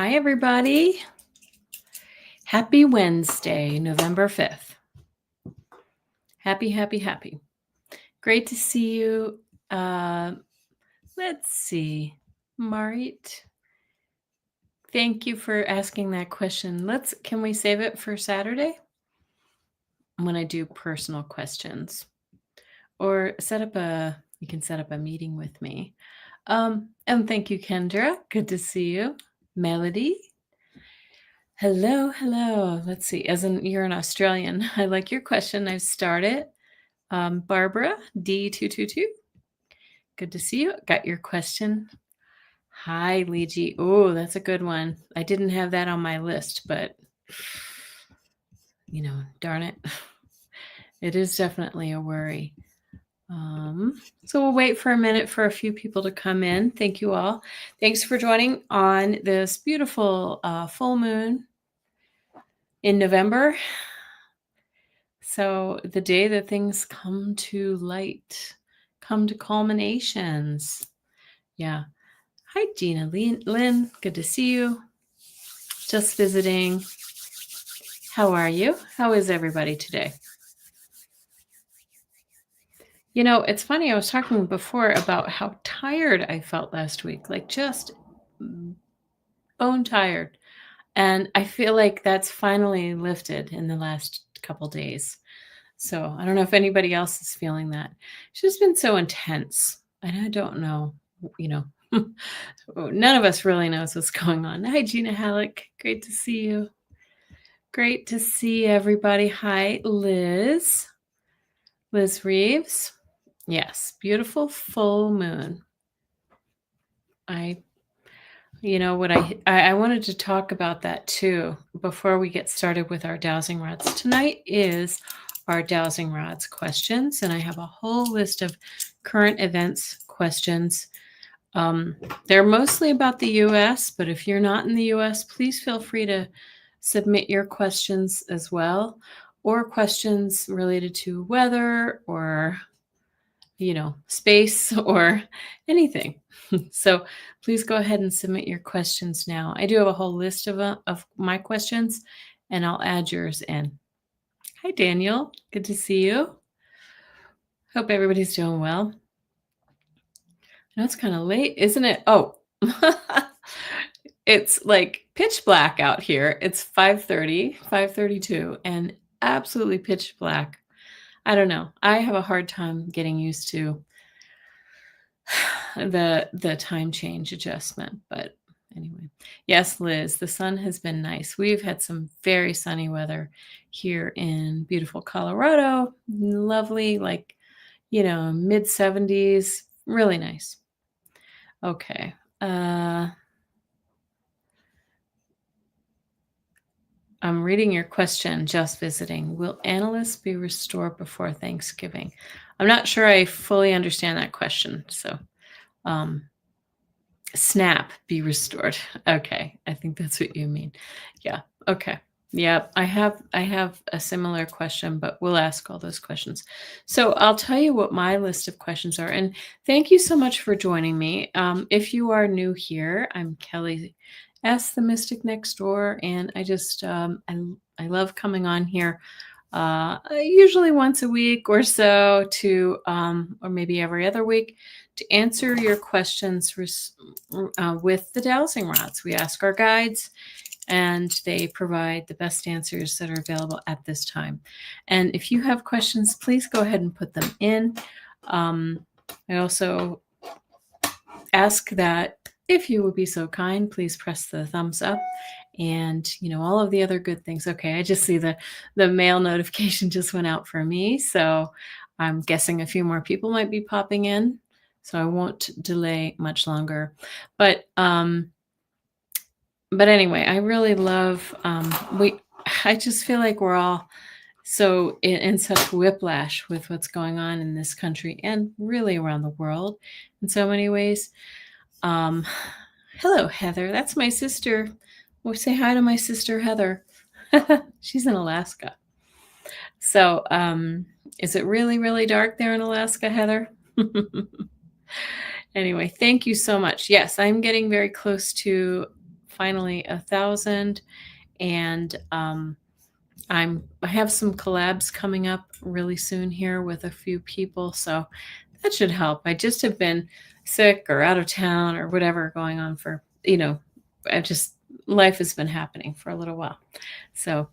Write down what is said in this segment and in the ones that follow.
Hi, everybody. Happy Wednesday, November 5th. Happy, happy, happy. Great to see you. Let's see. Marit, thank you for asking that question. Can we save it for Saturday when I do personal questions? Or you can set up a meeting with me. And thank you, Kendra. Good to see you. Melody. Hello. Let's see. You're an Australian. I like your question. I've started. Barbara D222. Good to see you. Got your question. Hi, Leegi. Oh, that's a good one. I didn't have that on my list, but darn it. It is definitely a worry. So we'll wait for a minute for a few people to come in. Thank you all. Thanks for joining on this beautiful full moon in November. So the day that things come to light, come to culminations. Yeah. Hi, Gina Lynn. Good to see you. Just visiting. How are you? How is everybody today? It's funny. I was talking before about how tired I felt last week, like just bone tired. And I feel like that's finally lifted in the last couple days. So I don't know if anybody else is feeling that. It's just been so intense. And I don't know, none of us really knows what's going on. Hi, Gina Halleck. Great to see you. Great to see everybody. Hi, Liz. Liz Reeves. Yes, beautiful full moon. I wanted to talk about that too before we get started with our dowsing rods. Tonight is our dowsing rods questions, and I have a whole list of current events questions. They're mostly about the U.S., but if you're not in the U.S., please feel free to submit your questions as well, or questions related to weather or space or anything. So please go ahead and submit your questions now. I do have a whole list of my questions, and I'll add yours in. Hi, Daniel. Good to see you. Hope everybody's doing well. I know it's kind of late, isn't it? Oh, it's like pitch black out here. It's 5:32, and absolutely pitch black. I don't know. I have a hard time getting used to the time change adjustment, but anyway. Yes, Liz, the sun has been nice. We've had some very sunny weather here in beautiful Colorado. Lovely, mid 70s. Really nice. Okay. I'm reading your question, just visiting. Will analysts be restored before Thanksgiving? I'm not sure I fully understand that question. So, SNAP be restored. Okay. I think that's what you mean. Yeah. Okay. Yeah. I have a similar question, but we'll ask all those questions. So I'll tell you what my list of questions are. And thank you so much for joining me. If you are new here, I'm Kelly S, the Mystic Next Door, and I just I love coming on here usually once a week or so to or maybe every other week to answer your questions with the dowsing rods. We ask our guides, and they provide the best answers that are available at this time. And if you have questions, please go ahead and put them in. I also ask that if you would be so kind, please press the thumbs up and, all of the other good things. Okay, I just see the mail notification just went out for me. So I'm guessing a few more people might be popping in. So I won't delay much longer. But anyway, I really love, I just feel like we're all so in such whiplash with what's going on in this country and really around the world in so many ways. Hello, Heather. That's my sister. We'll say hi to my sister, Heather. She's in Alaska. So, is it really, really dark there in Alaska, Heather? Anyway, thank you so much. Yes, I'm getting very close to finally 1,000, and I have some collabs coming up really soon here with a few people, so that should help. I just have been sick or out of town or whatever going on for, life has been happening for a little while. So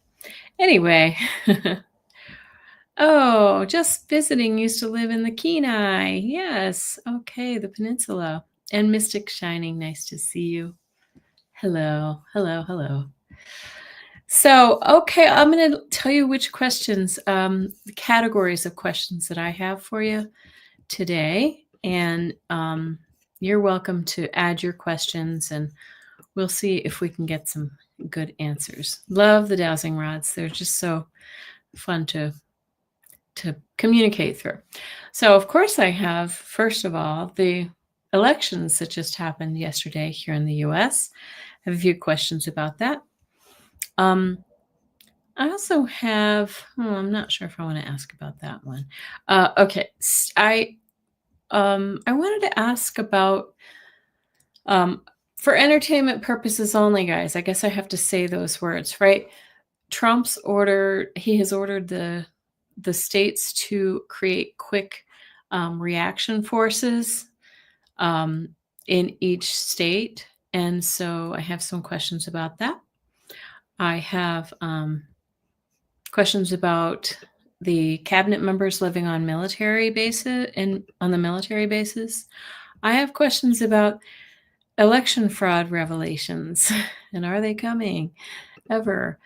anyway, oh, just visiting, used to live in the Kenai. Yes. Okay, the peninsula. And Mystic Shining, nice to see you. Hello, hello, hello. So, okay, I'm going to tell you which questions, the categories of questions that I have for you today. And you're welcome to add your questions, and we'll see if we can get some good answers. Love the dowsing rods. They're just so fun to communicate through. So, of course, I have, first of all, the elections that just happened yesterday here in the US. I have a few questions about that. I also have, I'm not sure if I want to ask about that one. Okay. I wanted to ask about, for entertainment purposes only, guys, I guess I have to say those words, right? He has ordered the states to create quick reaction forces in each state. And so I have some questions about that. I have questions about the cabinet members living on military bases and on the military bases. I have questions about election fraud revelations, and are they coming ever?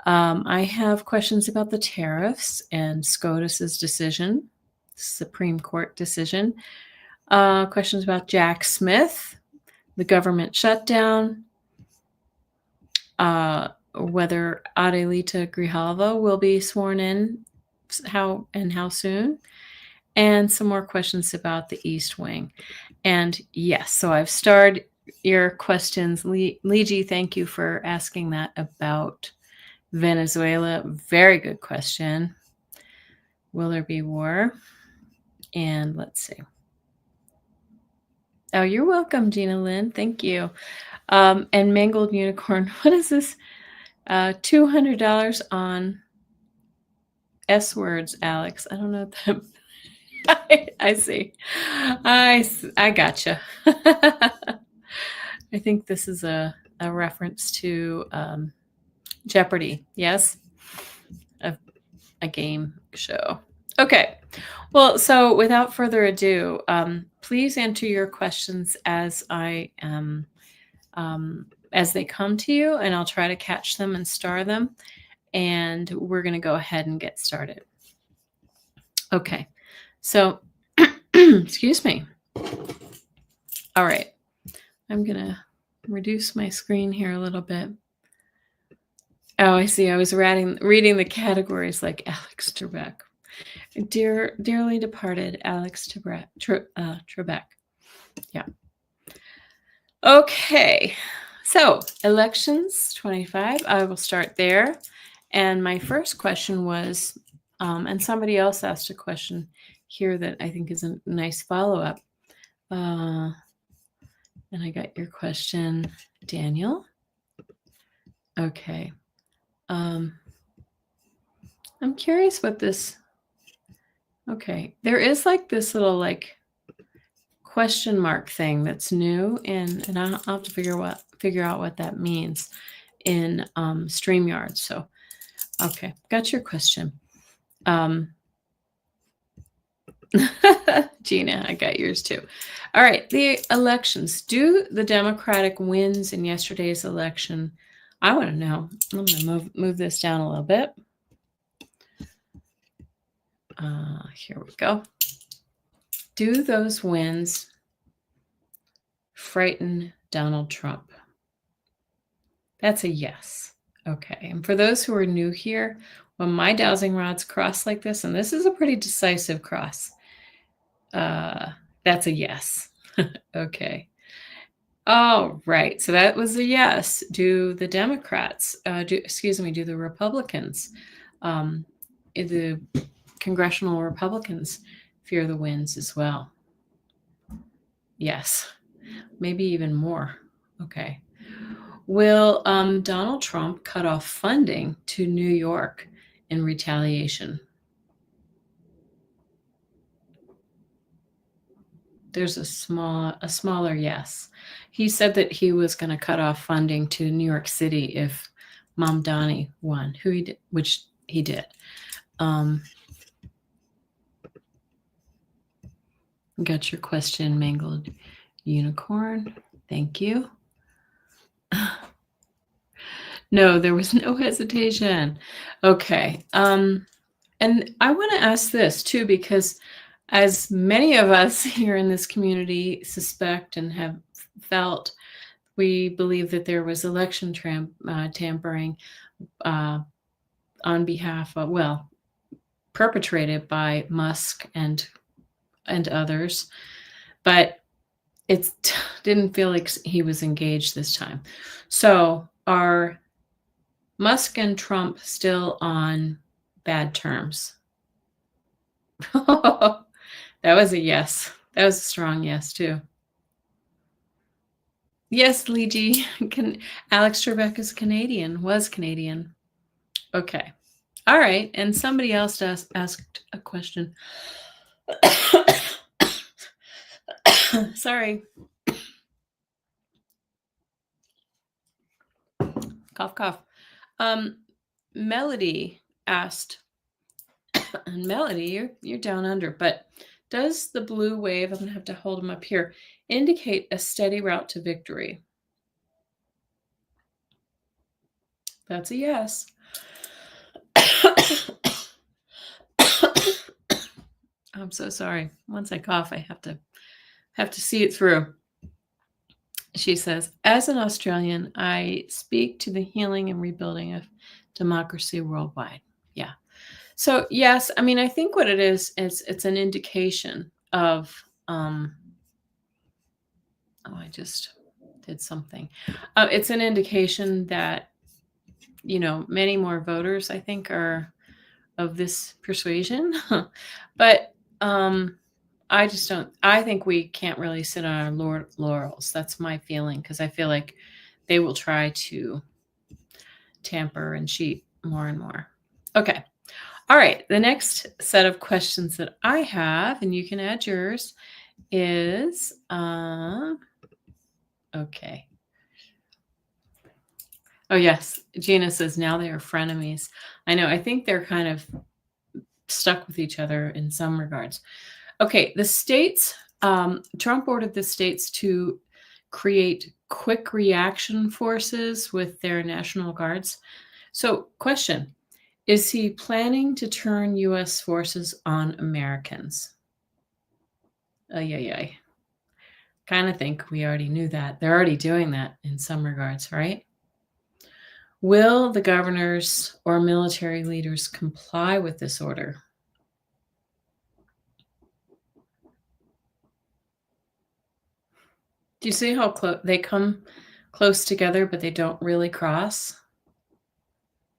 I have questions about the tariffs and SCOTUS's decision, Supreme Court decision. Questions about Jack Smith, the government shutdown, whether Adelita Grijalva will be sworn in, how soon, and some more questions about the East Wing. And yes, so I've starred your questions. Liji, thank you for asking that about Venezuela. Very good question. Will there be war? And let's see. Oh, you're welcome, Gina Lynn. Thank you. And Mangled Unicorn, what is this? $200 on S words, Alex. I don't know what that. I see. I gotcha. I think this is a reference to Jeopardy. Yes, a game show. Okay. Well, so without further ado, please enter your questions as as they come to you, and I'll try to catch them and star them. And we're going to go ahead and get started. Okay. So, excuse me. All right. I'm going to reduce my screen here a little bit. Oh, I see. I was reading the categories like Alex Trebek. Dearly departed Alex Trebek. Yeah. Okay. So, elections 25. I will start there. And my first question was, and somebody else asked a question here that I think is a nice follow-up. And I got your question, Daniel. Okay. I'm curious what this. Okay, there is like this little like question mark thing that's new, and I'll have to figure out what that means in StreamYard. So, okay, got your question. Gina, I got yours too. All right, the elections. Do the Democratic wins in yesterday's election? I want to know. I'm going to move this down a little bit. Here we go. Do those wins frighten Donald Trump? That's a yes. Okay. And for those who are new here, when my dowsing rods cross like this, and this is a pretty decisive cross, that's a yes. Okay. Oh, right. So that was a yes. Do the Democrats, do the Republicans, the congressional Republicans fear the wins as well? Yes. Maybe even more. Okay. Will Donald Trump cut off funding to New York in retaliation? There's a smaller yes. He said that he was going to cut off funding to New York City if Mamdani won, which he did. Got your question, Mangled Unicorn. Thank you. No, there was no hesitation. Okay. And I want to ask this too, because as many of us here in this community suspect and have felt, we believe that there was election tampering on behalf of, well, perpetrated by Musk and others, but it didn't feel like he was engaged this time. So are Musk and Trump still on bad terms? That was a yes. That was a strong yes, too. Yes, Luigi. Alex Trebek is Canadian, was Canadian. Okay. All right. And somebody else asked a question. Sorry. Cough, cough. Melody asked, and Melody, you're down under, but does the blue wave, I'm going to have to hold them up here, indicate a steady route to victory? That's a yes. I'm so sorry. Once I cough, I have to see it through. She says, as an Australian, I speak to the healing and rebuilding of democracy worldwide. Yeah. So yes, I mean, I think what it is it's an indication of oh, I just did something. It's an indication that, many more voters, I think, are of this persuasion. But I think we can't really sit on our laurels. That's my feeling, because I feel like they will try to tamper and cheat more and more. Okay. All right. The next set of questions that I have, and you can add yours, is okay. Oh, yes. Gina says now they are frenemies. I know. I think they're kind of stuck with each other in some regards. Okay. The states, Trump ordered the states to create quick reaction forces with their National Guards. So, question, is he planning to turn U.S. forces on Americans? Ay. Kind of think we already knew that. They're already doing that in some regards, right? Will the governors or military leaders comply with this order? Do you see how they come close together, but they don't really cross?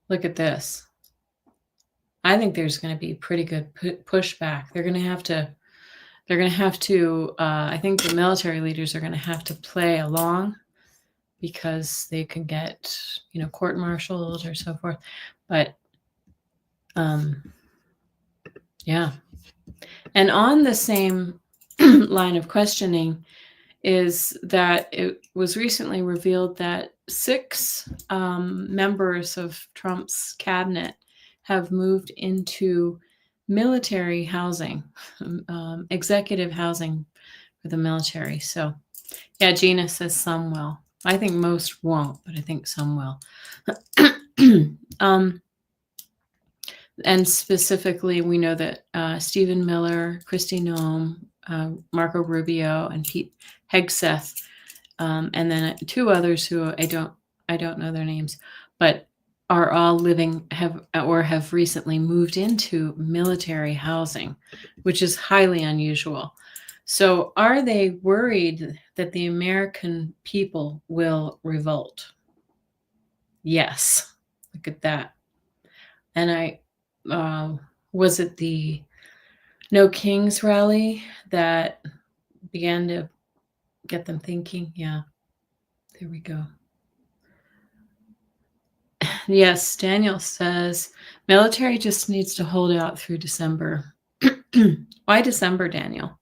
Look at this. I think there's going to be pretty good pushback. They're going to have to, I think the military leaders are going to have to play along, because they can get, court-martialed or so forth. But, yeah. And on the same line of questioning is that it was recently revealed that 6 members of Trump's cabinet have moved into military housing, executive housing for the military. So, yeah, Gina says some will. I think most won't, but I think some will. And specifically, we know that Stephen Miller, Kristi Noem, Marco Rubio, and Pete Hegseth, and then 2 others who I don't know their names, but are all have recently moved into military housing, which is highly unusual. So are they worried that the American people will revolt? Yes. Look at that. And was it the No Kings rally that began to get them thinking? Yeah. There we go. Yes, Daniel says military just needs to hold out through December. Why December, Daniel?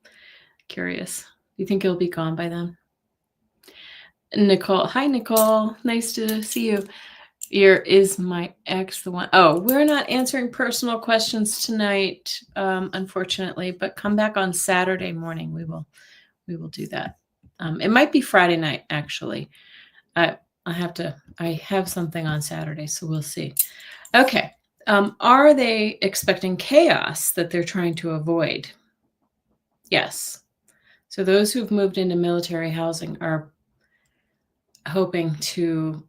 Curious. You think it'll be gone by then? Nicole. Hi, Nicole. Nice to see you. Is my ex the one? Oh, we're not answering personal questions tonight, unfortunately, but come back on Saturday morning. We will do that. It might be Friday night, actually. I have something on Saturday, so we'll see. Okay. Are they expecting chaos that they're trying to avoid? Yes. So those who've moved into military housing are hoping to,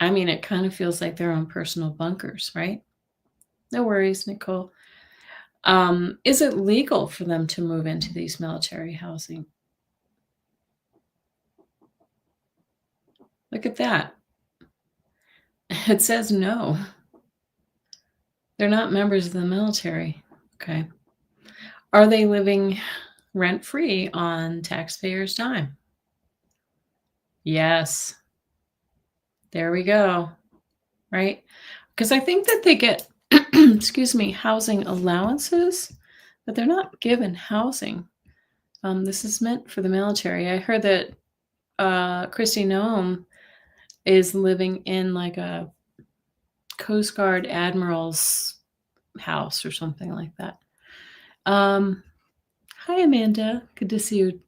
I mean, it kind of feels like their own personal bunkers, right? No worries, Nicole. Is it legal for them to move into these military housing? Look at that. It says no. They're not members of the military. Okay. Are they living rent-free on taxpayers' dime? Yes. There we go. Right? Because I think that they get, excuse me, housing allowances, but they're not given housing. This is meant for the military. I heard that Christy Noem is living in like a Coast Guard admiral's house or something like that. Hi, Amanda. Good to see you.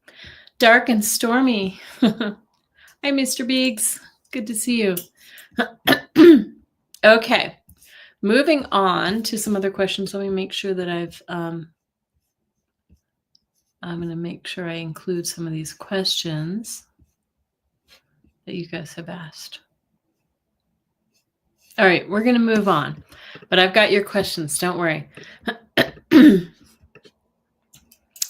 Dark and stormy. Hi, Mr. Biggs. Good to see you. Okay. Moving on to some other questions. Let me make sure that I'm going to make sure I include some of these questions that you guys have asked. All right, we're going to move on, but I've got your questions. Don't worry.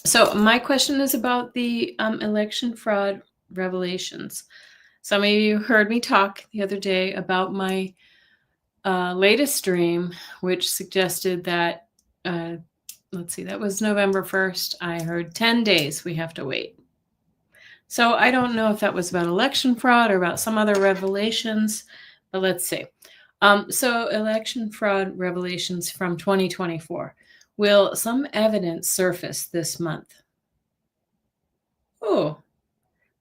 So my question is about the election fraud revelations. Some of you heard me talk the other day about my latest stream, which suggested that, let's see, that was November 1st. I heard 10 days we have to wait. So I don't know if that was about election fraud or about some other revelations, but let's see. So election fraud revelations from 2024. Will some evidence surface this month? Oh,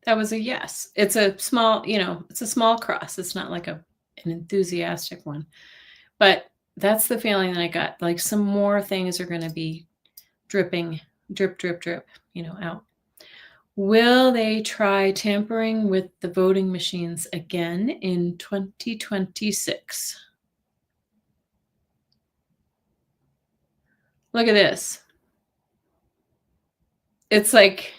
that was a yes. It's a small, it's a small cross. It's not like an enthusiastic one. But that's the feeling that I got. Like some more things are going to be dripping, drip, drip, drip, out. Will they try tampering with the voting machines again in 2026? Look at this. It's like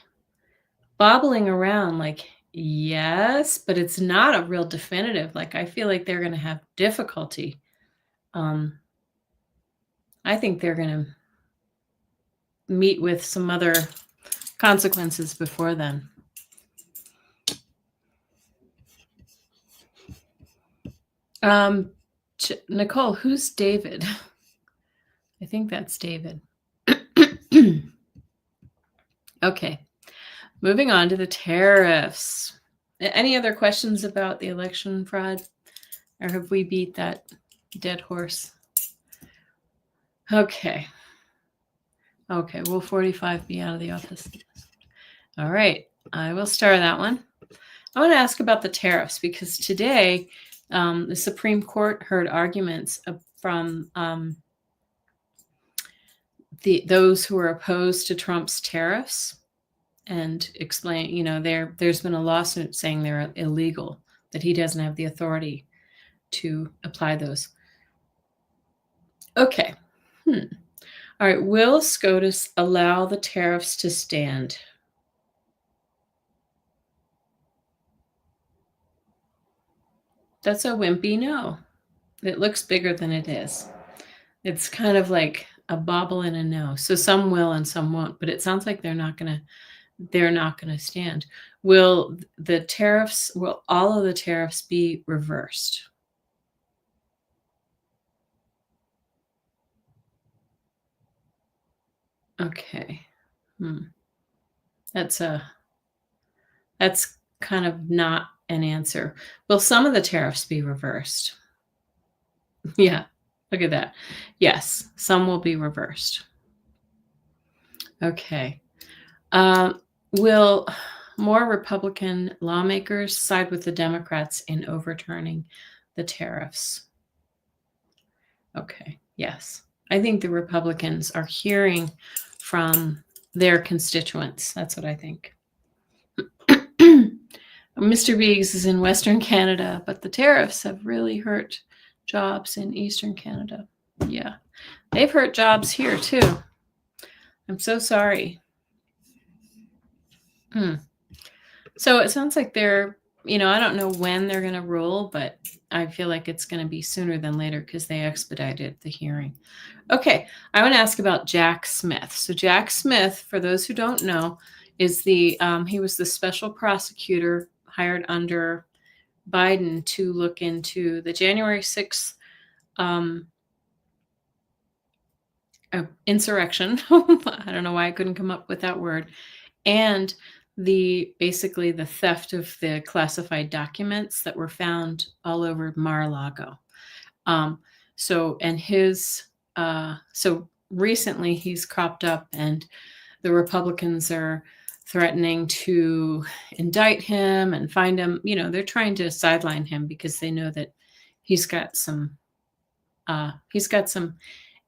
bobbling around like, yes, but it's not a real definitive. Like, I feel like they're going to have difficulty. I think they're going to meet with some other consequences before then. Nicole, who's David? I think that's David. Okay. Moving on to the tariffs. Any other questions about the election fraud? Or have we beat that dead horse? Okay. Okay, will 45 be out of the office? All right, I will start that one. I want to ask about the tariffs because today the Supreme Court heard arguments from those who are opposed to Trump's tariffs and explain, there's been a lawsuit saying they're illegal, that he doesn't have the authority to apply those. Okay. All right, will SCOTUS allow the tariffs to stand? That's a wimpy no. It looks bigger than it is. It's kind of like a bobble and a no. So some will and some won't, but it sounds like they're not going to stand. Will all of the tariffs be reversed? Okay. That's kind of not an answer. Will some of the tariffs be reversed? Yeah. Look at that. Yes, some will be reversed. Okay. Will more Republican lawmakers side with the Democrats in overturning the tariffs? Okay. Yes. I think the Republicans are hearing from their constituents. That's what I think. Mr. Biggs is in Western Canada, but the tariffs have really hurt jobs in Eastern Canada. Yeah. They've hurt jobs here too. I'm so sorry. Hmm. So it sounds like they're, I don't know when they're going to rule, but I feel like it's going to be sooner than later because they expedited the hearing. Okay, I want to ask about Jack Smith. So Jack Smith, for those who don't know, is he was the special prosecutor hired under Biden to look into the January 6th um, insurrection. I don't know why I couldn't come up with that word. And basically the theft of the classified documents that were found all over Mar-a-Lago. Um, so recently he's cropped up, and the Republicans are threatening to indict him and find him. They're trying to sideline him because they know that he's got some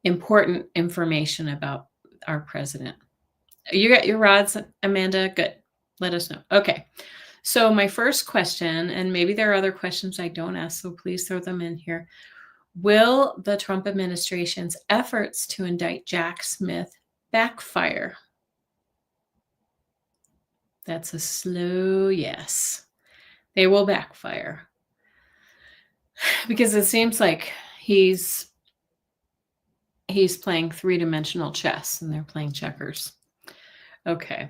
important information about our president. You got your rods, Amanda? Good. Let us know. Okay. So my first question, and maybe there are other questions I don't ask, so please throw them in here. Will the Trump administration's efforts to indict Jack Smith backfire? That's a slow yes. They will backfire. Because it seems like he's playing three-dimensional chess and they're playing checkers. Okay.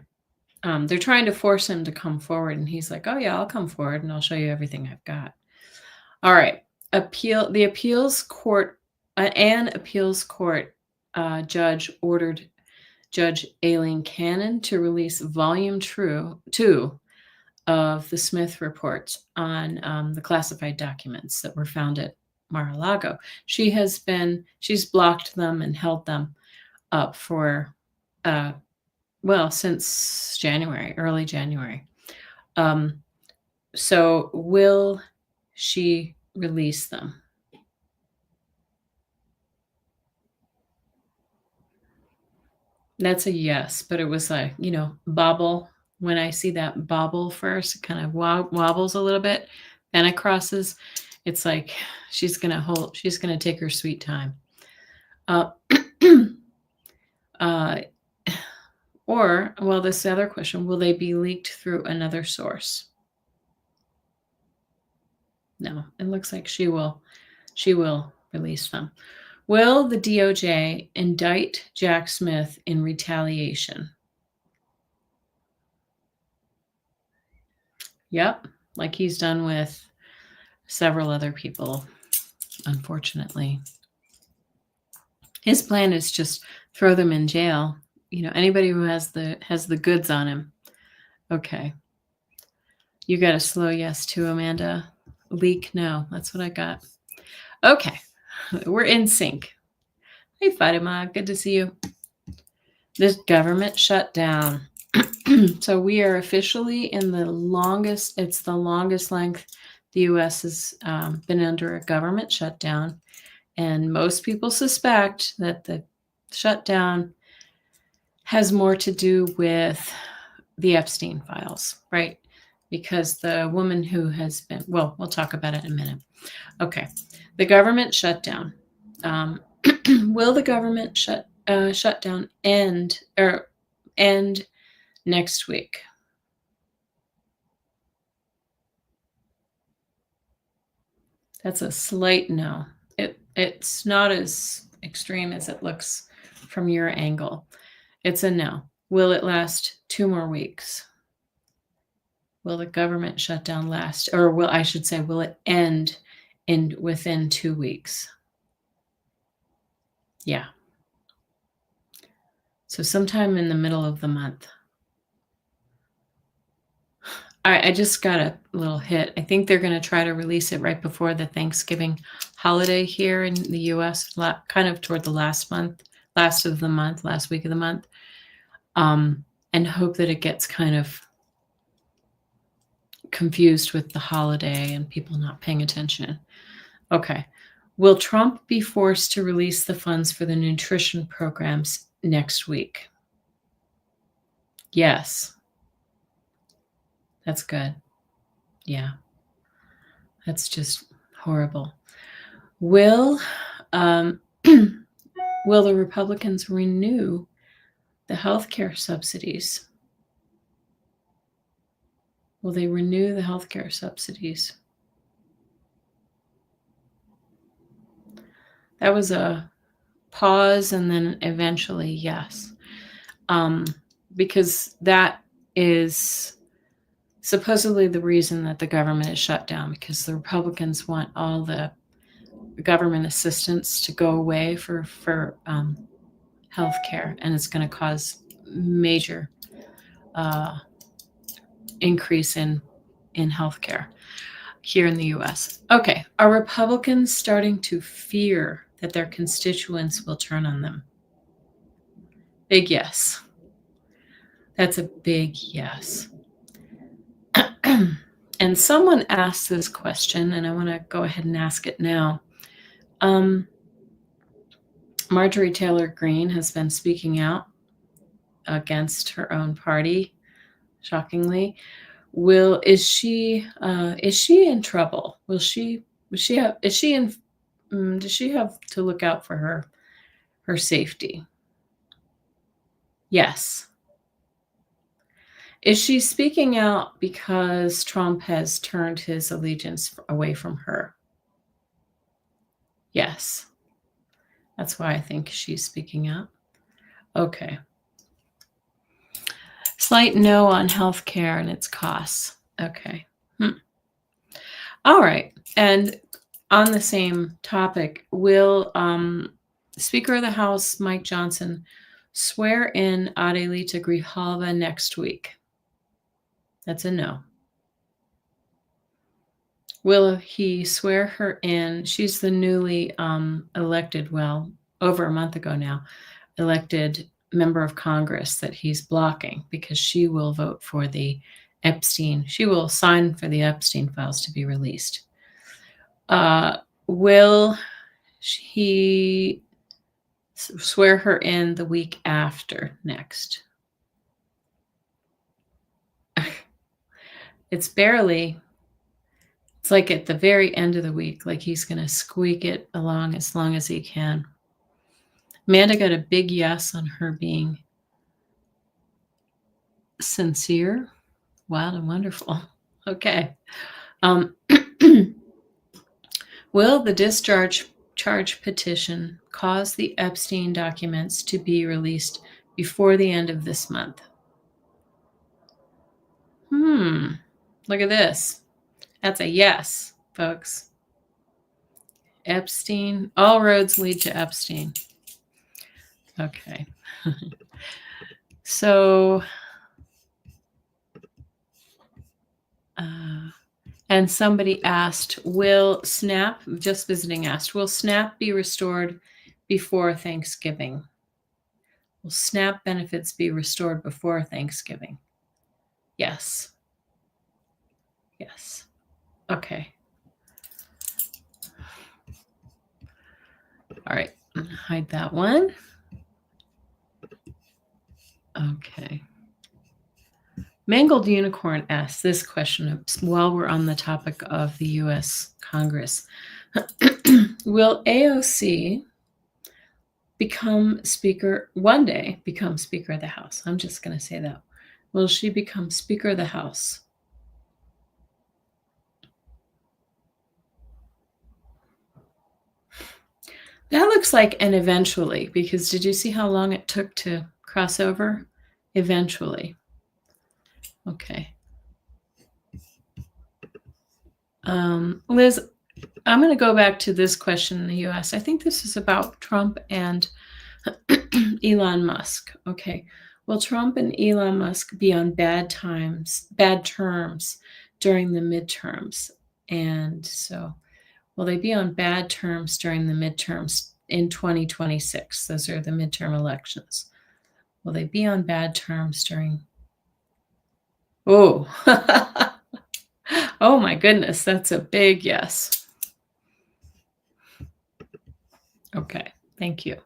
They're trying to force him to come forward, and he's like, "Oh yeah, I'll come forward and I'll show you everything I've got." All right. The appeals court, an appeals court judge ordered Judge Aileen Cannon to release Volume 2 of the Smith reports on the classified documents that were found at Mar-a-Lago. She's blocked them and held them up for since early January. So will she release them? That's a yes, but it was like, bobble. When I see that bobble first, it kind of wobbles a little bit, then it crosses. It's like she's gonna take her sweet time. Uh, this other question, will they be leaked through another source? No, it looks like she will release them. Will the DOJ indict Jack Smith in retaliation? Yep, like he's done with several other people, unfortunately. His plan is just throw them in jail. Anybody who has the goods on him. Okay. You got a slow yes too, Amanda. Leak, no. That's what I got. Okay. We're in sync. Hey, Fatima. Good to see you. This government shutdown. So we are officially in the longest length the U.S. has been under a government shutdown. And most people suspect that the shutdown has more to do with the Epstein files, right? Because the woman who has been, we'll talk about it in a minute. Okay. The government shutdown. Will the government shutdown end next week? That's a slight no. It's not as extreme as it looks from your angle. It's a no. Will it last 2 more weeks? Will the government shutdown last, or will it end within 2 weeks? Yeah. So sometime in the middle of the month. I just got a little hit. I think they're going to try to release it right before the Thanksgiving holiday here in the US, kind of toward the last of the month, last week of the month, and hope that it gets kind of confused with the holiday and people not paying attention. Okay. Will Trump be forced to release the funds for the nutrition programs next week? Yes. That's good. Yeah. That's just horrible. Will will the Republicans renew the healthcare subsidies? Will they renew the healthcare subsidies? That was a pause and then eventually yes. Because that is supposedly the reason that the government is shut down, because the Republicans want all the government assistance to go away for health care, and it's going to cause major increase in health care here in the US. Okay, are Republicans starting to fear that their constituents will turn on them? Big yes. That's a big yes. And someone asked this question, and I want to go ahead and ask it now. Marjorie Taylor Greene has been speaking out against her own party, shockingly. Is she in trouble? Does she have to look out for her safety? Yes. Is she speaking out because Trump has turned his allegiance away from her? Yes. That's why I think she's speaking out. Okay. Slight no on healthcare and its costs. Okay. All right. And on the same topic, will Speaker of the House Mike Johnson swear in Adelita Grijalva next week? That's a no. Will he swear her in? She's the newly elected, well, over a month ago now, elected member of Congress that he's blocking because she will vote for the Epstein. She will sign for the Epstein files to be released. Will he swear her in the week after next? It's like at the very end of the week, like he's going to squeak it along as long as he can. Amanda got a big yes on her being sincere, wild, and wonderful. Okay. Will the discharge petition cause the Epstein documents to be released before the end of this month? Look at this. That's a yes, folks. Epstein. All roads lead to Epstein. Okay. So, and somebody asked, will SNAP be restored before Thanksgiving? Will SNAP benefits be restored before Thanksgiving? Yes. Yes. Okay. All right. Hide that one. Okay. Mangled Unicorn asks this question while we're on the topic of the U.S. Congress. Will AOC one day become Speaker of the House? I'm just going to say that. Will she become Speaker of the House? That looks like an eventually, because did you see how long it took to cross over? Eventually. Okay. Liz, I'm going to go back to this question in the U.S. I think this is about Trump and Elon Musk. Okay. Will Trump and Elon Musk be on bad terms during the midterms? And so, will they be on bad terms during the midterms in 2026? Those are the midterm elections. Will they be on bad terms during? Oh, oh my goodness, that's a big yes. Okay, thank you.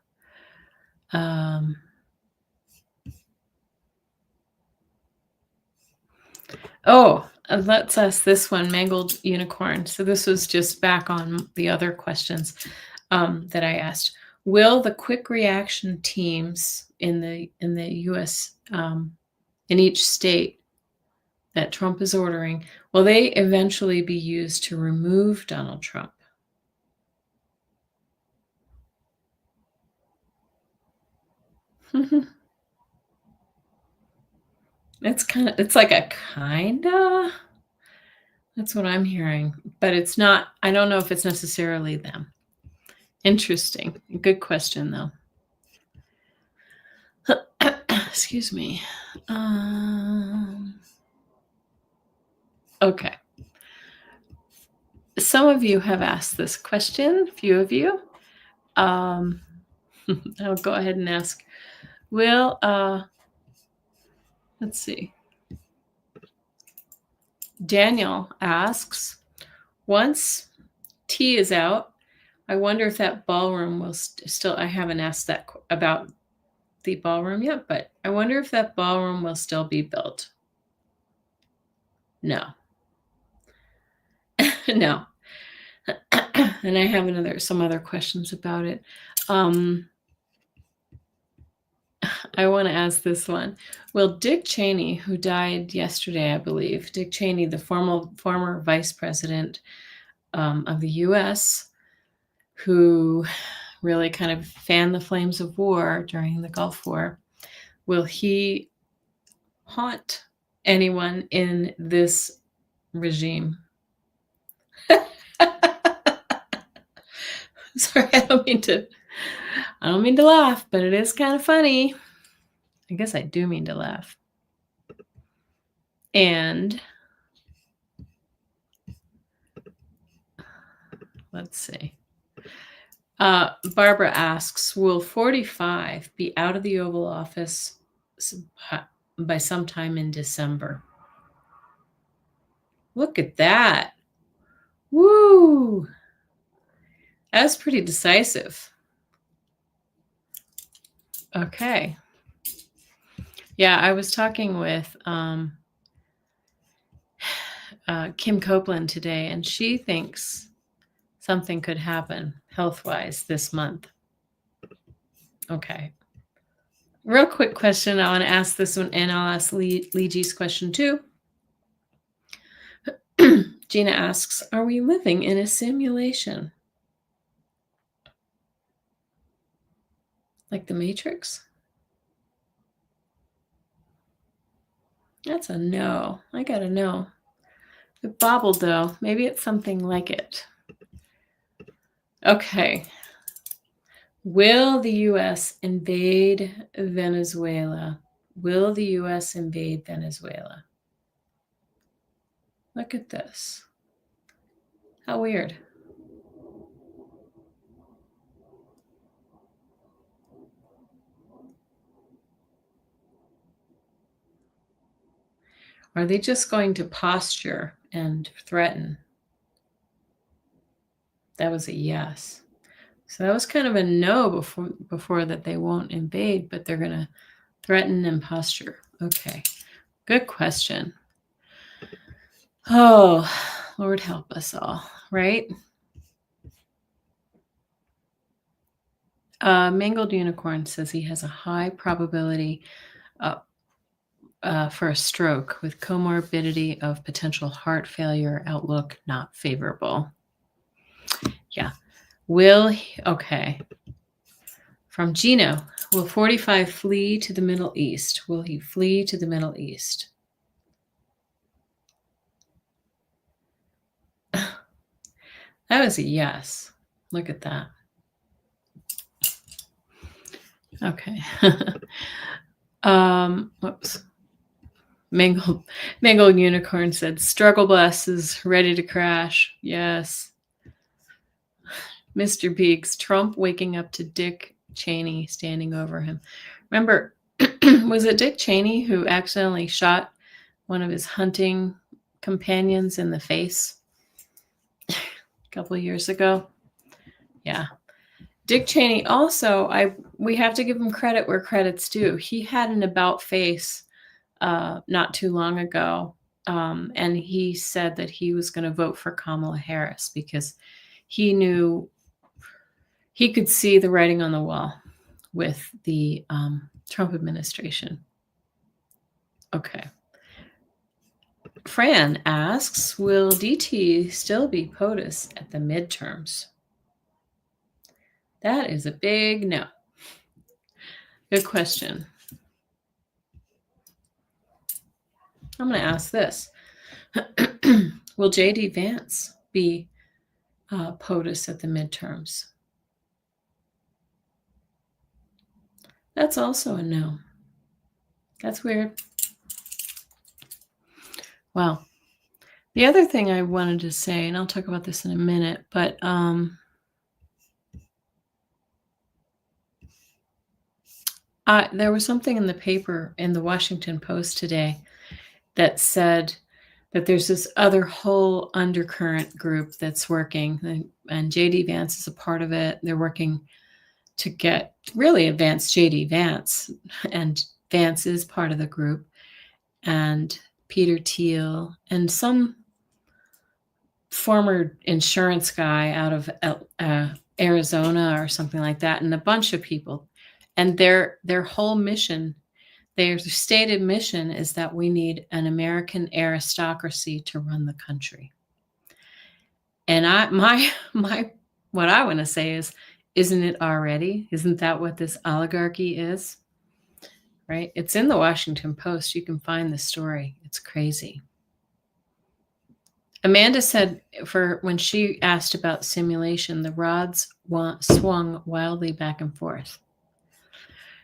Let's ask this one, Mangled Unicorn. So this was just back on the other questions that I asked. Will the quick reaction teams in the U.S. In each state that Trump is ordering, will they eventually be used to remove Donald Trump? It's like a kinda. That's what I'm hearing, but it's not. I don't know if it's necessarily them. Interesting. Good question, though. Excuse me. Okay. Some of you have asked this question, few of you. I'll go ahead and ask. Will, let's see. Daniel asks, once tea is out, I wonder if that ballroom will still, I haven't asked that about the ballroom yet, but I wonder if that ballroom will still be built. No. No. And I have some other questions about it. I want to ask this one. Will Dick Cheney, who died yesterday, I believe, Dick Cheney, the former vice president of the U.S., who really kind of fanned the flames of war during the Gulf War, will he haunt anyone in this regime? Sorry, I don't mean to laugh, but it is kind of funny. I guess I do mean to laugh. And let's see. Barbara asks, will 45 be out of the Oval Office by sometime in December? Look at that. Woo! That's pretty decisive. Okay. Yeah, I was talking with Kim Copeland today, and she thinks something could happen health-wise this month. Okay. Real quick question. I want to ask this one, and I'll ask Lee G's question too. Gina asks, are we living in a simulation? Like the Matrix? That's a no. I gotta know. It bobbled though. Maybe it's something like it. Okay. Will the U.S. invade Venezuela? Will the U.S. invade Venezuela? Look at this. How weird. Are they just going to posture and threaten? That was a yes. So that was kind of a no before that they won't invade, but they're going to threaten and posture. Okay. Good question. Oh, Lord help us all, right? Mangled Unicorn says he has a high probability for a stroke with comorbidity of potential heart failure, outlook not favorable. Yeah. Okay. From Gino, will 45 flee to the Middle East? Will he flee to the Middle East? That was a yes. Look at that. Okay. Whoops. Mangled Unicorn said, "Struggle bus is ready to crash." Yes. Mr. Beeks, Trump waking up to Dick Cheney standing over him. Remember, was it Dick Cheney who accidentally shot one of his hunting companions in the face a couple of years ago? Yeah. Dick Cheney also, we have to give him credit where credit's due. He had an about face not too long ago, and he said that he was going to vote for Kamala Harris because he knew he could see the writing on the wall with the Trump administration. Okay. Fran asks, will DT still be POTUS at the midterms? That is a big no. Good question. I'm going to ask this. Will J.D. Vance be POTUS at the midterms? That's also a no. That's weird. Well, the other thing I wanted to say, and I'll talk about this in a minute, but there was something in the paper in the Washington Post today that said that there's this other whole undercurrent group that's working, and J.D. Vance is a part of it. They're working to get really advance J.D. Vance, and Vance is part of the group, and Peter Thiel, and some former insurance guy out of Arizona or something like that, and a bunch of people. And their whole mission, their stated mission, is that we need an American aristocracy to run the country. And what I want to say is, isn't it already? Isn't that what this oligarchy is? Right? It's in the Washington Post. You can find the story. It's crazy. Amanda said when she asked about simulation, the rods swung wildly back and forth.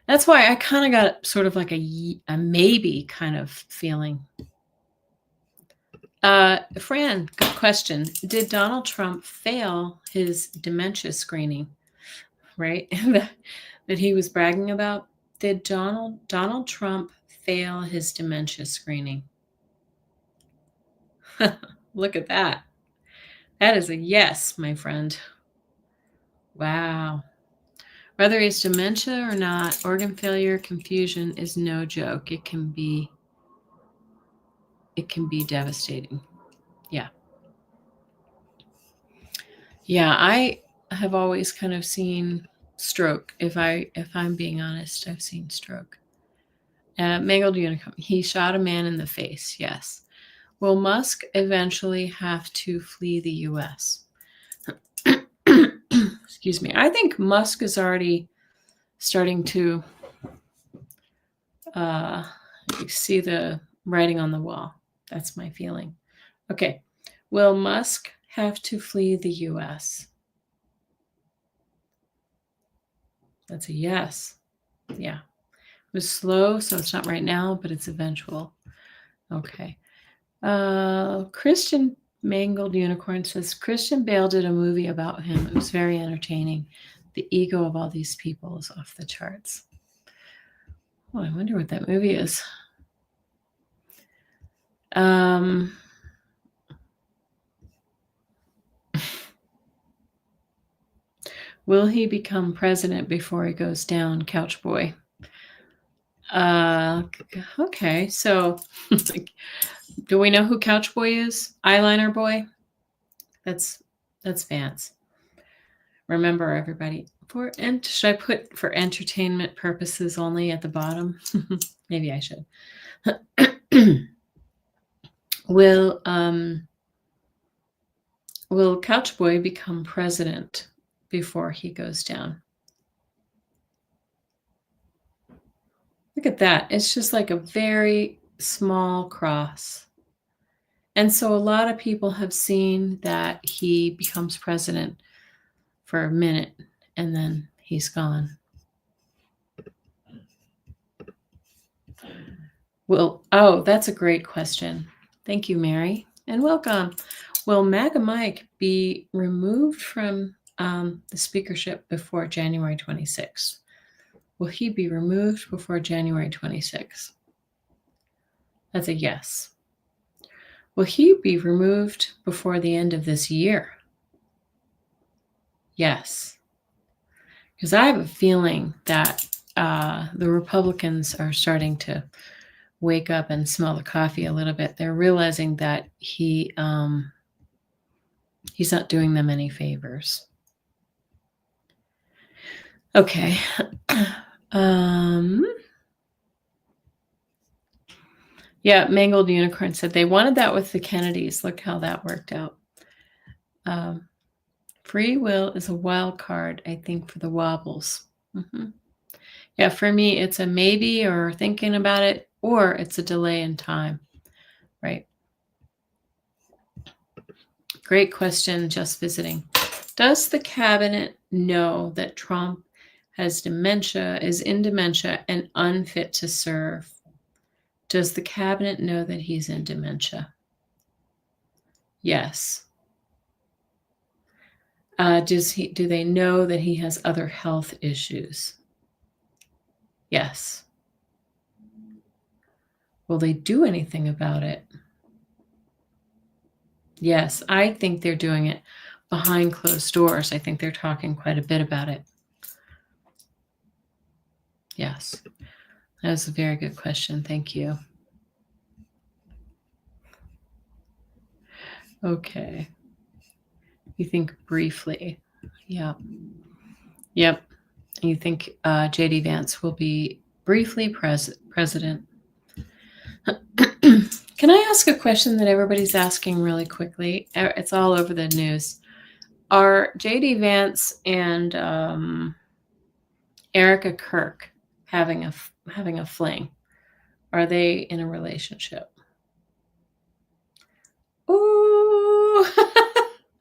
That's why I kind of got sort of like a maybe kind of feeling. Fran, good question. Did Donald Trump fail his dementia screening? Right? that he was bragging about? Did Donald Trump fail his dementia screening? Look at that. That is a yes, my friend. Wow. Whether it's dementia or not, organ failure confusion is no joke. It can be devastating. Yeah. Yeah, I have always kind of seen stroke. If I'm being honest, I've seen stroke. Mangled Unicorn. He shot a man in the face. Yes. Will Musk eventually have to flee the U.S.? Excuse me. I think Musk is already starting to see the writing on the wall. That's my feeling. Okay. Will Musk have to flee the U.S.? That's a yes. Yeah. It was slow, so it's not right now, but it's eventual. Okay. Christian Mangled Unicorn says, Christian Bale did a movie about him. It was very entertaining. The ego of all these people is off the charts. Oh, I wonder what that movie is. Will he become president before he goes down, Couch Boy? Okay, so do we know who Couch Boy is? Eyeliner Boy? That's Vance. Remember, everybody, should I put for entertainment purposes only at the bottom? Maybe I should. Will Couch Boy become president before he goes down? Look at that. It's just like a very small cross. And so a lot of people have seen that he becomes president for a minute and then he's gone. That's a great question. Thank you, Mary, and welcome. Will MAGA Mike be removed from the speakership before January 26th? Will he be removed before January 26th? That's a yes. Will he be removed before the end of this year? Yes. Because I have a feeling that the Republicans are starting to wake up and smell the coffee a little bit. They're realizing that he's not doing them any favors. Okay. Yeah, Mangled Unicorn said they wanted that with the Kennedys. Look how that worked out. Free will is a wild card, I think, for the wobbles. Mm-hmm. Yeah, for me, it's a maybe or thinking about it, or it's a delay in time, right? Great question, just visiting. Does the cabinet know that Trump has dementia, is in dementia, and unfit to serve? Does the cabinet know that he's in dementia? Yes. Do they know that he has other health issues? Yes. Will they do anything about it? Yes, I think they're doing it behind closed doors. I think they're talking quite a bit about it. Yes. That was a very good question. Thank you. Okay. You think briefly. Yeah. Yep. You think J.D. Vance will be briefly president. Can I ask a question that everybody's asking really quickly? It's all over the news. Are J.D. Vance and Erica Kirk having a fling? Are they in a relationship? Ooh,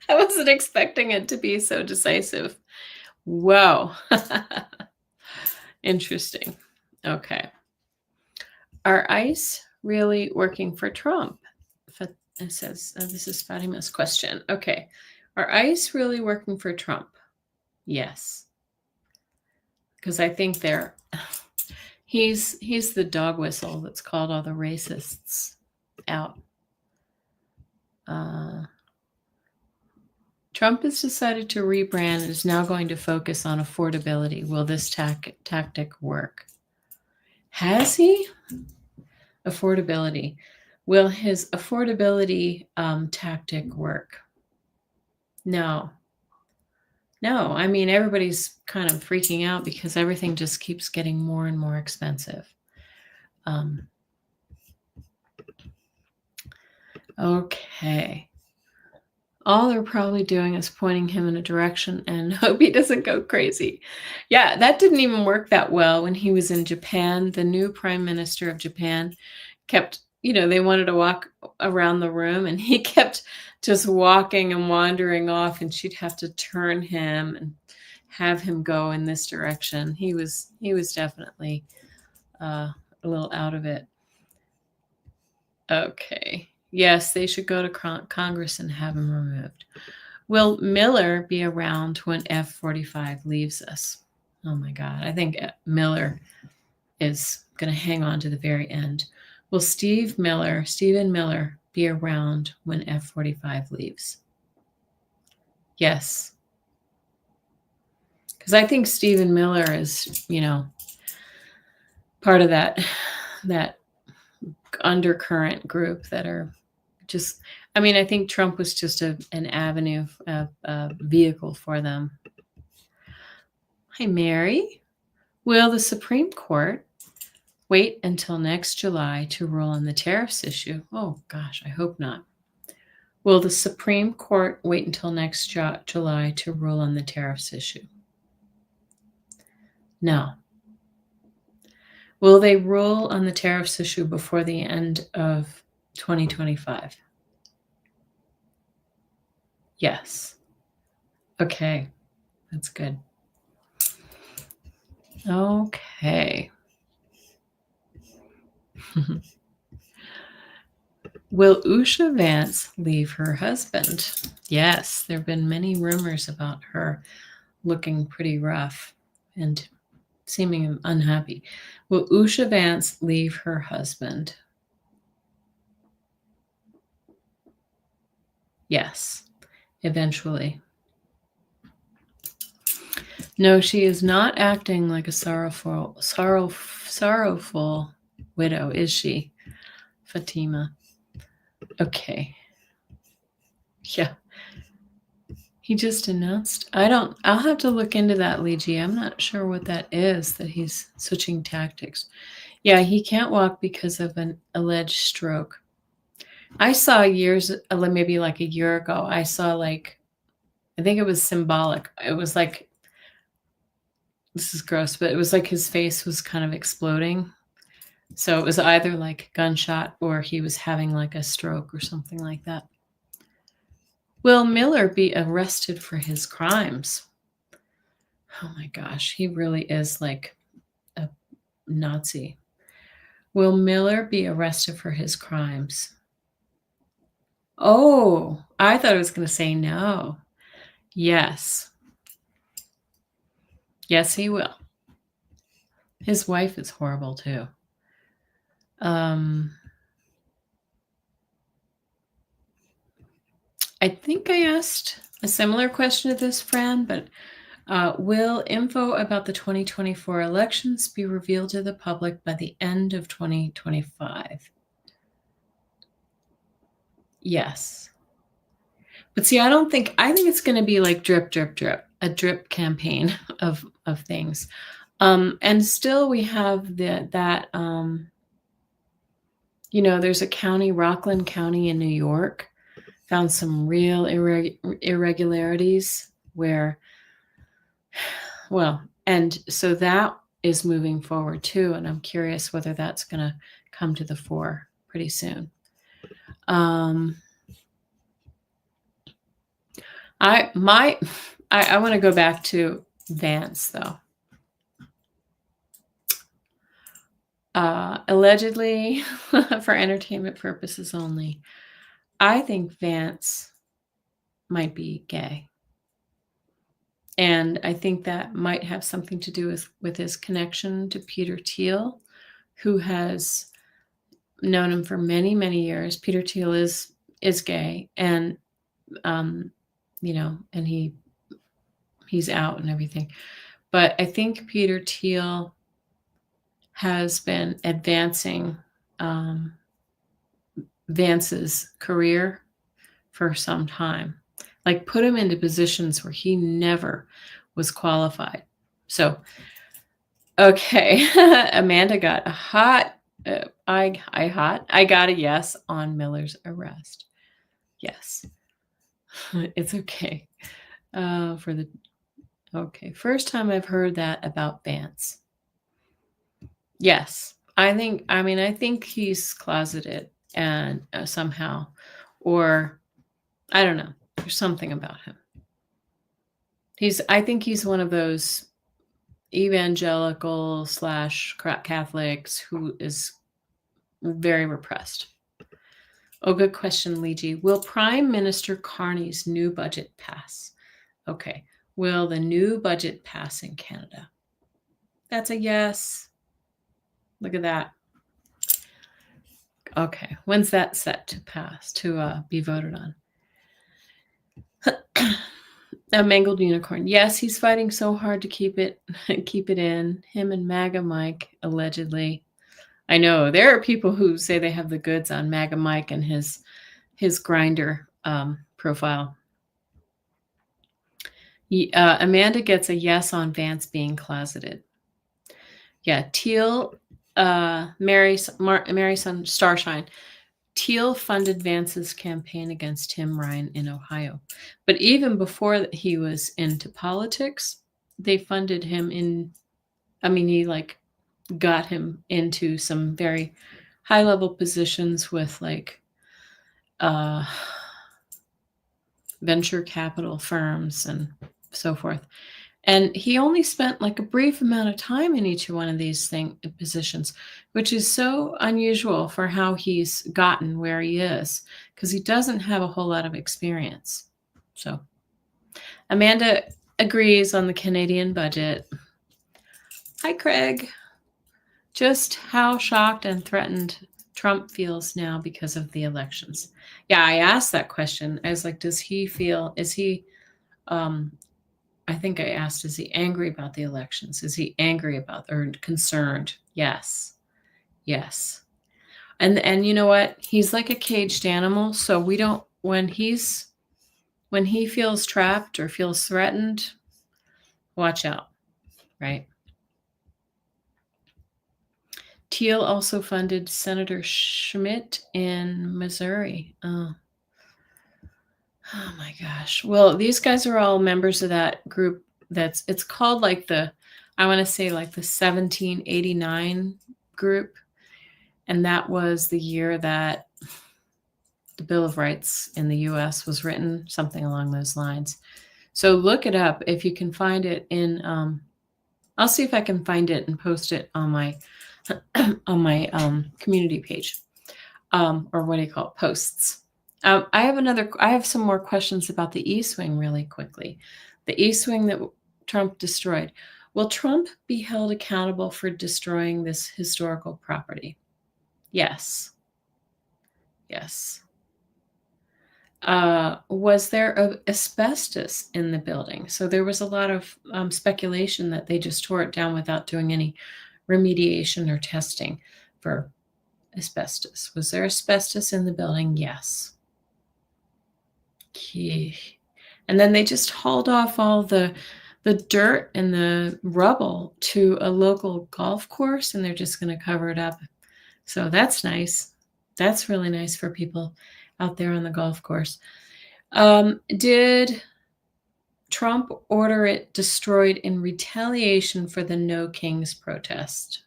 I wasn't expecting it to be so decisive. Whoa. Interesting. Okay. Are ICE really working for Trump? It says, this is Fatima's question. Okay. Are ICE really working for Trump? Yes. Because I think he's the dog whistle that's called all the racists out. Trump has decided to rebrand and is now going to focus on affordability. Will this tactic work? Has he? Affordability. Will his affordability tactic work? No. I mean, everybody's kind of freaking out because everything just keeps getting more and more expensive. Okay. All they're probably doing is pointing him in a direction and hope he doesn't go crazy. Yeah, that didn't even work that well when he was in Japan. The new prime minister of Japan kept, they wanted to walk around the room and he kept just walking and wandering off, and she'd have to turn him and have him go in this direction. He was definitely a little out of it. Okay. Yes, they should go to Congress and have him removed. Will Miller be around when F-45 leaves us? Oh my God. I think Miller is going to hang on to the very end. Will Stephen Miller be around when F-45 leaves? Yes. Because I think Stephen Miller is, part of that undercurrent group that are just, I think Trump was just an avenue, a vehicle for them. Hi, Mary. Will the Supreme Court wait until next July to rule on the tariffs issue? Oh, gosh, I hope not. Will the Supreme Court wait until next July to rule on the tariffs issue? No. Will they rule on the tariffs issue before the end of 2025? Yes. Okay. That's good. Okay. Will Usha Vance leave her husband? Yes, there have been many rumors about her looking pretty rough and seeming unhappy. Will Usha Vance leave her husband? Yes, eventually. No, she is not acting like a sorrowful widow, is she, Fatima? Okay. Yeah. He just announced. I'll have to look into that, Lee G. I'm not sure what that is, that he's switching tactics. Yeah, he can't walk because of an alleged stroke. I saw maybe like a year ago, I think it was symbolic. It was like, this is gross, but it was like his face was kind of exploding. So it was either like gunshot or he was having like a stroke or something like that. Will Miller be arrested for his crimes? Oh my gosh, he really is like a Nazi. Will Miller be arrested for his crimes? Oh, I thought I was going to say no. Yes. Yes, he will. His wife is horrible too. I think I asked a similar question to this, Fran, but will info about the 2024 elections be revealed to the public by the end of 2025? Yes. But see, I think it's going to be like drip, drip, drip, a drip campaign of things. And still we have there's a county, Rockland County in New York, found some real irregularities where, and so that is moving forward too. And I'm curious whether that's going to come to the fore pretty soon. I want to go back to Vance though. Allegedly for entertainment purposes only. I think Vance might be gay. And I think that might have something to do with his connection to Peter Thiel, who has known him for many, many years. Peter Thiel is gay, and and he's out and everything. But I think Peter Thiel has been advancing Vance's career for some time, like put him into positions where he never was qualified. So, okay, Amanda got a hot. I got a yes on Miller's arrest. Yes, it's okay. First time I've heard that about Vance. Yes, I think he's closeted and somehow, or I don't know. There's something about him. I think he's one of those evangelical / Catholics who is very repressed. Oh, good question, Lee. Will Prime Minister Carney's new budget pass? Okay. Will the new budget pass in Canada? That's a yes. Look at that. Okay. When's that set to pass, to be voted on? A mangled unicorn. Yes, he's fighting so hard to keep it in. Him and MAGA Mike, allegedly. I know there are people who say they have the goods on MAGA Mike and his Grindr profile. Amanda gets a yes on Vance being closeted. Yeah, Teal, Mary Starshine. Teal funded Vance's campaign against Tim Ryan in Ohio. But even before he was into politics, they funded him he got him into some very high level positions with venture capital firms and so forth. And he only spent like a brief amount of time in each one of these positions, which is so unusual for how he's gotten where he is, because he doesn't have a whole lot of experience. So Amanda agrees on the Canadian budget. Hi, Craig. Just how shocked and threatened Trump feels now because of the elections. Yeah, I asked that question. I was like, does he feel, is he, I think I asked, is he angry about the elections? Is he angry about or concerned? Yes. Yes. And you know what? He's like a caged animal. So we don't, when he feels trapped or feels threatened, watch out, right? Teal also funded Senator Schmidt in Missouri. Oh my gosh. Well, these guys are all members of that group it's called like I want to say like the 1789 group. And that was the year that the Bill of Rights in the US was written, something along those lines. So look it up if you can find it in I'll see if I can find it and post it on my community page, or what do you call it, posts. I have some more questions about the East Wing really quickly. The East Wing that Trump destroyed. Will Trump be held accountable for destroying this historical property? Yes. Yes. Was there asbestos in the building? So there was a lot of speculation that they just tore it down without doing any remediation or testing for asbestos. Was there asbestos in the building? Yes. And then they just hauled off all the dirt and the rubble to a local golf course, and they're just going to cover it up. So that's nice. That's really nice for people out there on the golf course. Did Trump order it destroyed in retaliation for the No Kings protest?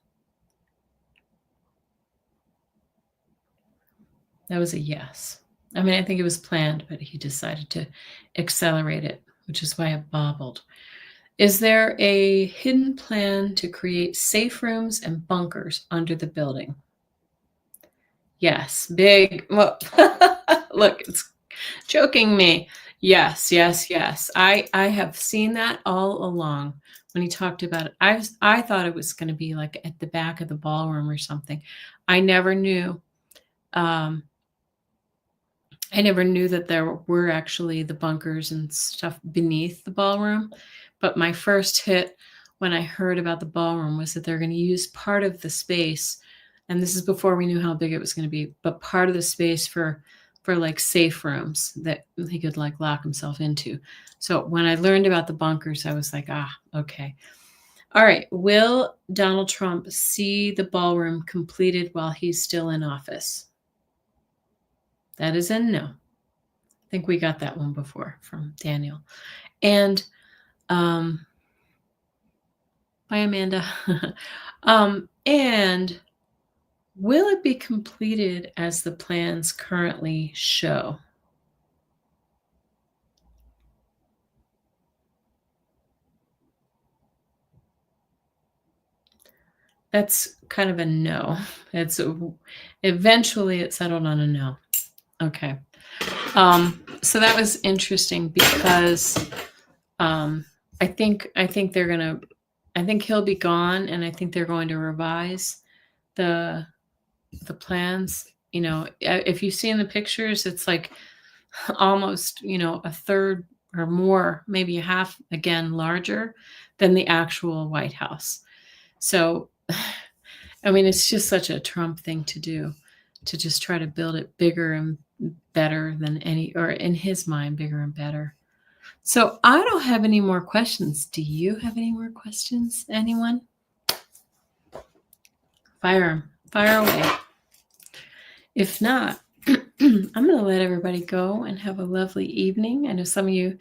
That was a yes. I mean, I think it was planned, but he decided to accelerate it, which is why it bobbled. Is there a hidden plan to create safe rooms and bunkers under the building? Yes. Big. Well, look, it's joking me. Yes, yes, yes. I have seen that all along when he talked about it. I thought it was going to be like at the back of the ballroom or something. I never knew. I never knew that there were actually the bunkers and stuff beneath the ballroom. But my first hit when I heard about the ballroom was that they're going to use part of the space, and this is before we knew how big it was going to be, but part of the space for like safe rooms that he could like lock himself into. So when I learned about the bunkers, I was like, okay. All right. Will Donald Trump see the ballroom completed while he's still in office? That is a no. I think we got that one before from Daniel. And bye, Amanda. And will it be completed as the plans currently show? That's kind of a no. Eventually it settled on a no. Okay. So that was interesting because I think he'll be gone, and I think they're going to revise the plans. You know, if you see in the pictures, it's like almost, a third or more, maybe a half, again, larger than the actual White House. So, I mean, it's just such a Trump thing to do, to just try to build it bigger and better than or in his mind, bigger and better. So I don't have any more questions. Do you have any more questions, anyone? Fire away. If not, I'm going to let everybody go and have a lovely evening. I know some of you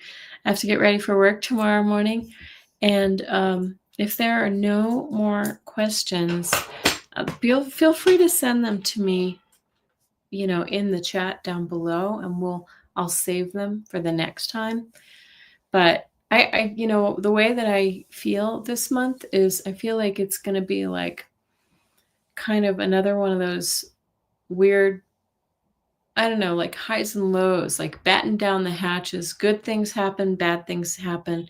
have to get ready for work tomorrow morning. And if there are no more questions, feel free to send them to me, in the chat down below, and I'll save them for the next time. But The way that I feel this month is I feel like it's going to be like kind of another one of those weird, I don't know, like highs and lows, like batten down the hatches. Good things happen, bad things happen,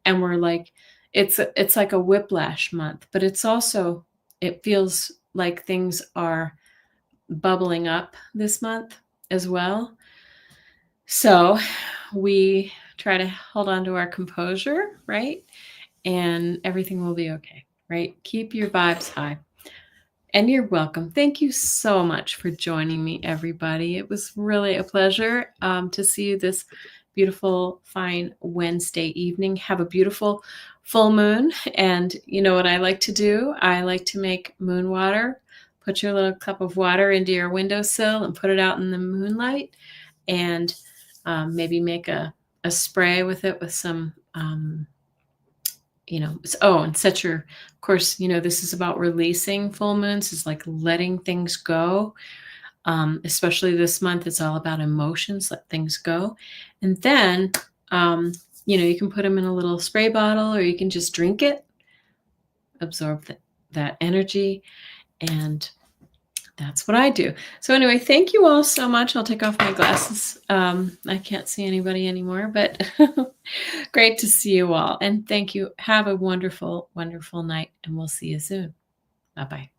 and we're like, it's like a whiplash month, but it's also, it feels like things are bubbling up this month as well. So we try to hold on to our composure, right? And everything will be okay, right? Keep your vibes high. And you're welcome. Thank you so much for joining me, everybody. It was really a pleasure to see you this beautiful, fine Wednesday evening. Have a beautiful full moon. And you know what I like to do? I like to make moon water. Put your little cup of water into your windowsill and put it out in the moonlight, and maybe make a spray with it with some and set your, of course, this is about releasing. Full moons is like letting things go. Especially this month, it's all about emotions. Let things go. And then you can put them in a little spray bottle, or you can just drink it, absorb that energy. And that's what I do. So anyway, thank you all so much. I'll take off my glasses. I can't see anybody anymore, but great to see you all. And thank you. Have a wonderful, wonderful night, and we'll see you soon. Bye-bye.